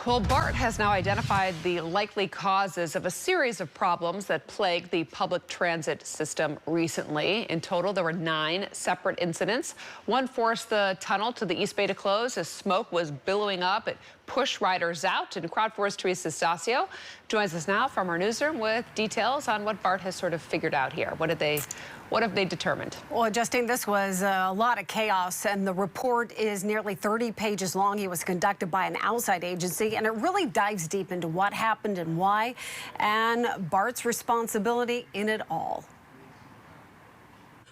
Well, BART has now identified the likely causes of a series of problems that plagued the public transit system recently. In total, there were 9 separate incidents. One forced the tunnel to the East Bay to close as smoke was billowing up. It pushed riders out. And Crowd 4's Terisa Estacio joins us now from our newsroom with details on what BART has sort of figured out here. What have they determined? Well, Justine, this was a lot of chaos, and the report is nearly 30 pages long. It was conducted by an outside agency, and it really dives deep into what happened and why, and BART's responsibility in it all.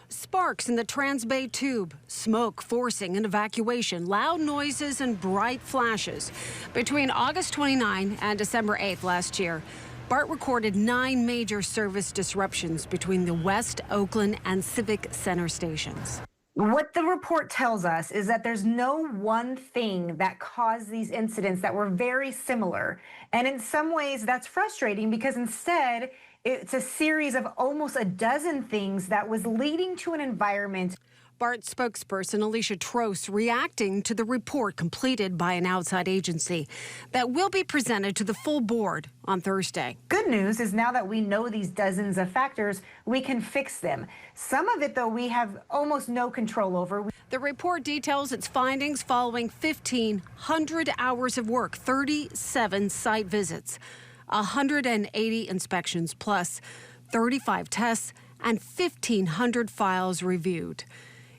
Sparks in the Transbay tube, smoke forcing an evacuation, loud noises and bright flashes. Between August 29 and December 8th last year, BART recorded 9 major service disruptions between the West, Oakland, and Civic Center stations. What the report tells us is that there's no one thing that caused these incidents that were very similar. And in some ways, that's frustrating because instead, it's a series of almost a dozen things that was leading to an environment. BART spokesperson Alicia Trost reacting to the report completed by an outside agency that will be presented to the full board on Thursday. Good news is now that we know these dozens of factors, we can fix them. Some of it, though, we have almost no control over. The report details its findings following 1,500 hours of work, 37 site visits, 180 inspections, plus 35 tests and 1,500 files reviewed.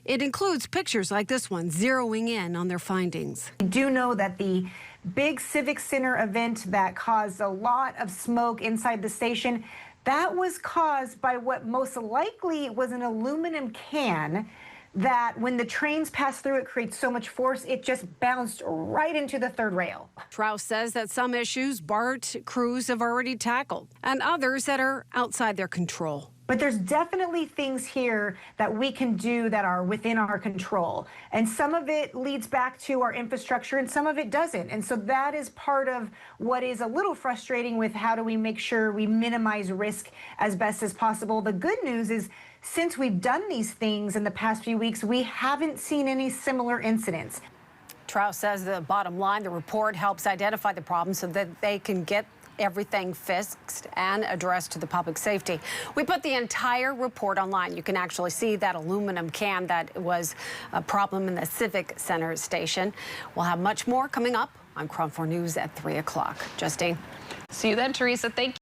It includes pictures like this one, zeroing in on their findings. We do know that the big Civic Center event that caused a lot of smoke inside the station, that was caused by what most likely was an aluminum can that when the trains pass through, it creates so much force, it just bounced right into the third rail. Trout says that some issues BART crews have already tackled and others that are outside their control. But there's definitely things here that we can do that are within our control. And some of it leads back to our infrastructure and some of it doesn't. And so that is part of what is a little frustrating with how do we make sure we minimize risk as best as possible. The good news is since we've done these things in the past few weeks, we haven't seen any similar incidents. Trout says the bottom line, the report helps identify the problems so that they can get everything fixed and addressed to the public safety. We put the entire report online. You can actually see that aluminum can that was a problem in the Civic Center station. We'll have much more coming up on Crowd 4 News at 3 o'clock. Justine. See you then, Teresa. Thank you.